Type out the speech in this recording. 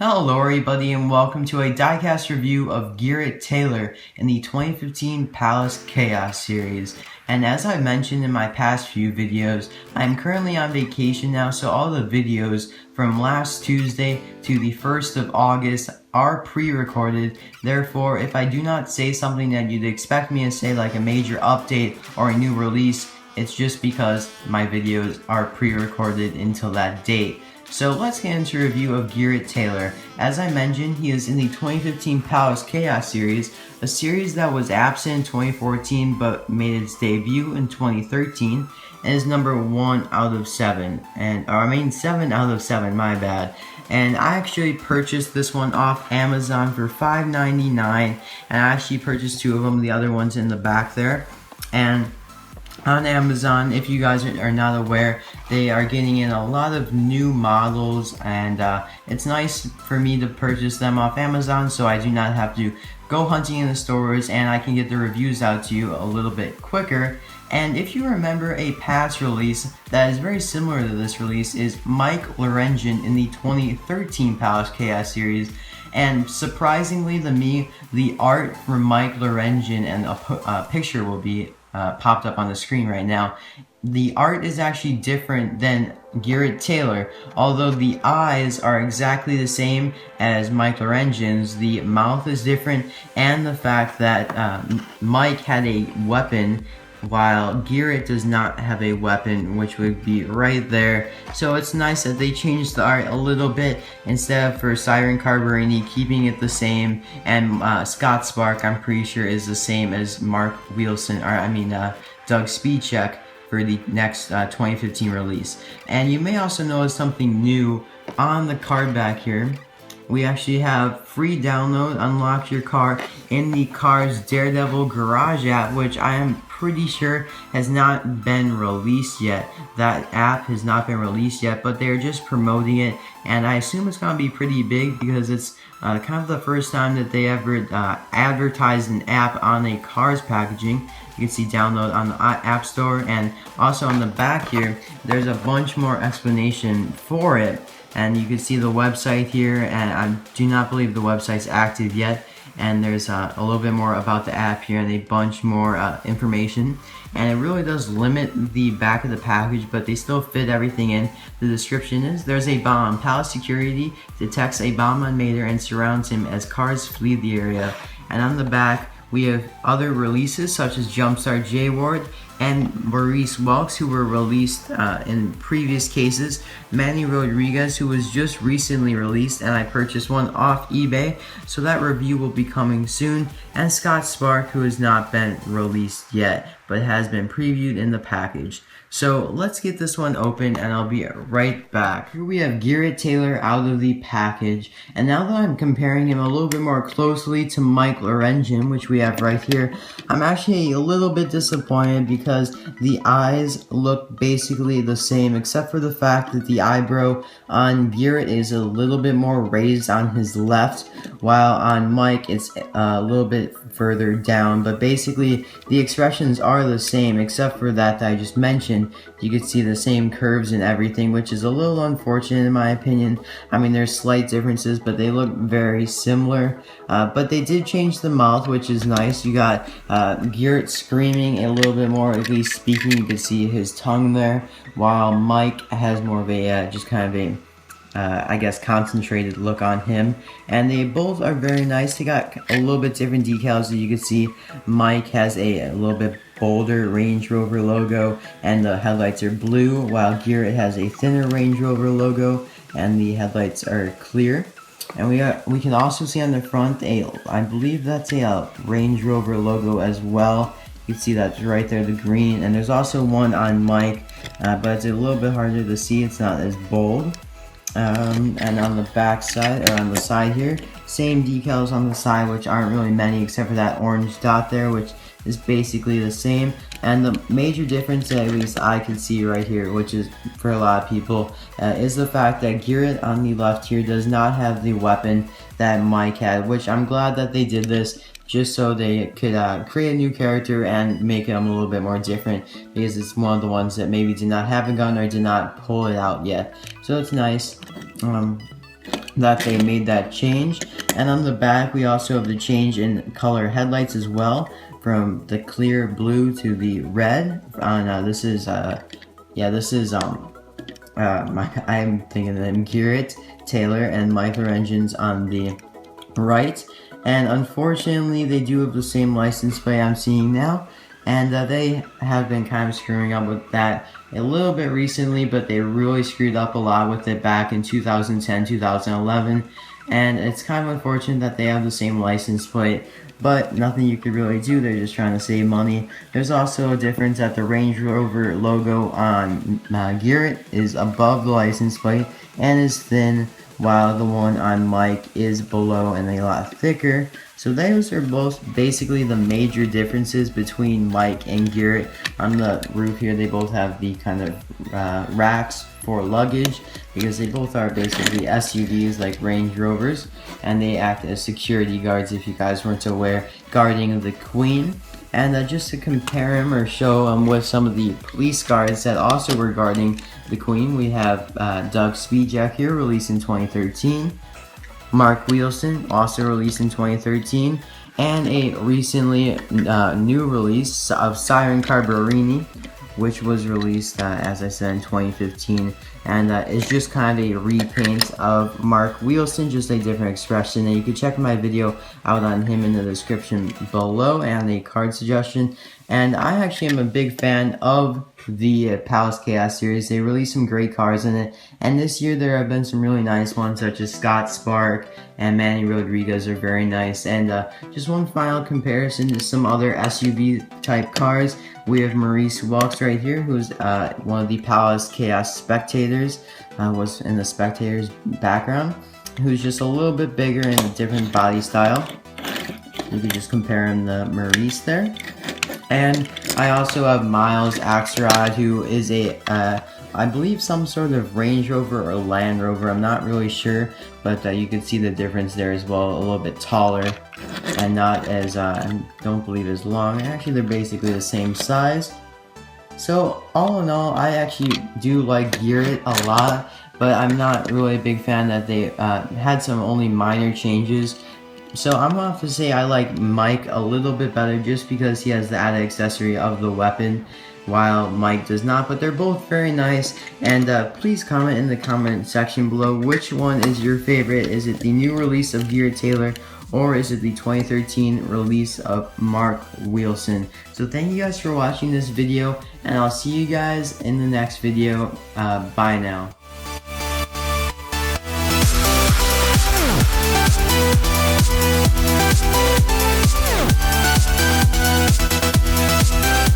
Hello everybody and welcome to a diecast review of Gearett Taylor in the 2015 Palace Chaos series. And as I mentioned in my past few videos, I'm currently on vacation now, so all the videos from last Tuesday to the 1st of August are pre-recorded. Therefore, if I do not say something that you'd expect me to say, like a major update or a new release, it's just because my videos are pre-recorded until that date. So let's get into a review of Gearett Taylor. As I mentioned, he is in the 2015 Palace Chaos series, a series that was absent in 2014 but made its debut in 2013 and is number 1 out of 7. 7 out of 7, my bad. And I actually purchased this one off Amazon for $5.99, and I actually purchased 2 of them, the other one's in the back there. And on Amazon, if you guys are not aware, they are getting in a lot of new models, and it's nice for me to purchase them off Amazon so I do not have to go hunting in the stores, and I can get the reviews out to you a little bit quicker. And if you remember, a past release that is very similar to this release is Mike Lorenzen in the 2013 Palace Chaos series. And surprisingly to me, the art for Mike Lorenzen, and a picture will be popped up on the screen right now, the art is actually different than Gearett Taylor. Although the eyes are exactly the same as Mike Lorenzen's, the mouth is different, and the fact that Mike had a weapon while Gearett does not have a weapon, which would be right there. So it's nice that they changed the art a little bit, instead of for Siren Carburini keeping it the same, and Scott Spark, I'm pretty sure, is the same as Mark Wilson, Doug Speedcheck for the next 2015 release. And you may also notice something new on the card back here. We actually have free download, unlock your car in the Cars Daredevil Garage app, which I am pretty sure has not been released yet. That app has not been released yet, but they're just promoting it, and I assume it's going to be pretty big because it's kind of the first time that they ever advertised an app on a Cars packaging. You can see download on the App Store, and also on the back here, there's a bunch more explanation for it. And you can see the website here, and I do not believe the website's active yet. And there's a little bit more about the app here, and a bunch more information. And it really does limit the back of the package, but they still fit everything in. The description is: there's a bomb. Palace security detects a bomb on Mater and surrounds him as cars flee the area. And on the back, we have other releases such as Jumpstart J Ward and Maurice Welks, who were released in previous cases. Manny Rodriguez, who was just recently released, and I purchased one off eBay, so that review will be coming soon. And Scott Spark, who has not been released yet, but has been previewed in the package. So let's get this one open, and I'll be right back. Here we have Gearett Taylor out of the package, and now that I'm comparing him a little bit more closely to Mike Lorenzen, which we have right here, I'm actually a little bit disappointed because the eyes look basically the same, except for the fact that the eyebrow on Gearett is a little bit more raised on his left, while on Mike it's a little bit further down. But basically the expressions are the same, except for that I just mentioned. You can see the same curves and everything, which is a little unfortunate in my opinion. I mean, there's slight differences, but they look very similar. But they did change the mouth, which is nice. You got Gearett screaming a little bit more, at least speaking. You can see his tongue there, while Mike has more of a just kind of a I guess concentrated look on him. And they both are very nice. They got a little bit different decals. So you can see Mike has a little bit bolder Range Rover logo, and the headlights are blue, while Gearett has a thinner Range Rover logo and the headlights are clear. And we can also see on the front I believe that's a Range Rover logo as well. You can see that's right there, the green. And there's also one on Mike, but it's a little bit harder to see. It's not as bold. And on the back side, or on the side here, same decals on the side, which aren't really many except for that orange dot there, which is basically the same. And the major difference, at least I can see right here, which is for a lot of people, is the fact that Gearett on the left here does not have the weapon that Mike had, which I'm glad that they did this, just so they could create a new character and make him a little bit more different, because it's one of the ones that maybe did not have a gun or did not pull it out yet. So it's nice. that they made that change. And on the back we also have the change in color headlights as well, from the clear blue to the red. On this is I'm thinking of them, Gearett Taylor and Micro Engines on the right. And unfortunately they do have the same license plate I'm seeing now, and they have been kind of screwing up with that a little bit recently, but they really screwed up a lot with it back in 2010, 2011, and it's kind of unfortunate that they have the same license plate, but nothing you could really do. They're just trying to save money. There's also a difference that the Range Rover logo on Gearett is above the license plate and is thin, while the one on Mike is below and a lot thicker. So those are both basically the major differences between Mike and Gearett. On the roof here, they both have the kind of racks for luggage, because they both are basically SUVs like Range Rovers, and they act as security guards, if you guys weren't aware, guarding the Queen. And just to compare them or show them with some of the police guards that also were guarding the Queen, we have Doug Speedjack here, released in 2013. Mark Wheelson, also released in 2013. And a recently new release of Siren Carburini, which was released, as I said, in 2015. And it's just kind of a repaint of Mark Wheelson, just a different expression. And you can check my video out on him in the description below, and a card suggestion. And I actually am a big fan of the Palace Chaos series. They released some great cars in it, and this year there have been some really nice ones, such as Scott Spark and Manny Rodriguez are very nice. And just one final comparison to some other SUV type cars, we have Maurice Welks right here, who's one of the Palace Chaos spectators, was in the spectators background, who's just a little bit bigger and a different body style. You can just compare him to Maurice there. And I also have Miles Axelrod, who is a, I believe some sort of Range Rover or Land Rover, I'm not really sure, but you can see the difference there as well, a little bit taller and not as, I don't believe as long. Actually, they're basically the same size. So all in all, I actually do like Gearett a lot, but I'm not really a big fan that they had some only minor changes. So I'm gonna have to say I like Mike a little bit better, just because he has the added accessory of the weapon, while Mike does not. But they're both very nice, and please comment in the comment section below which one is your favorite. Is it the new release of Gearett Taylor, or is it the 2013 release of Mark Wheelson? So thank you guys for watching this video, and I'll see you guys in the next video. Bye now.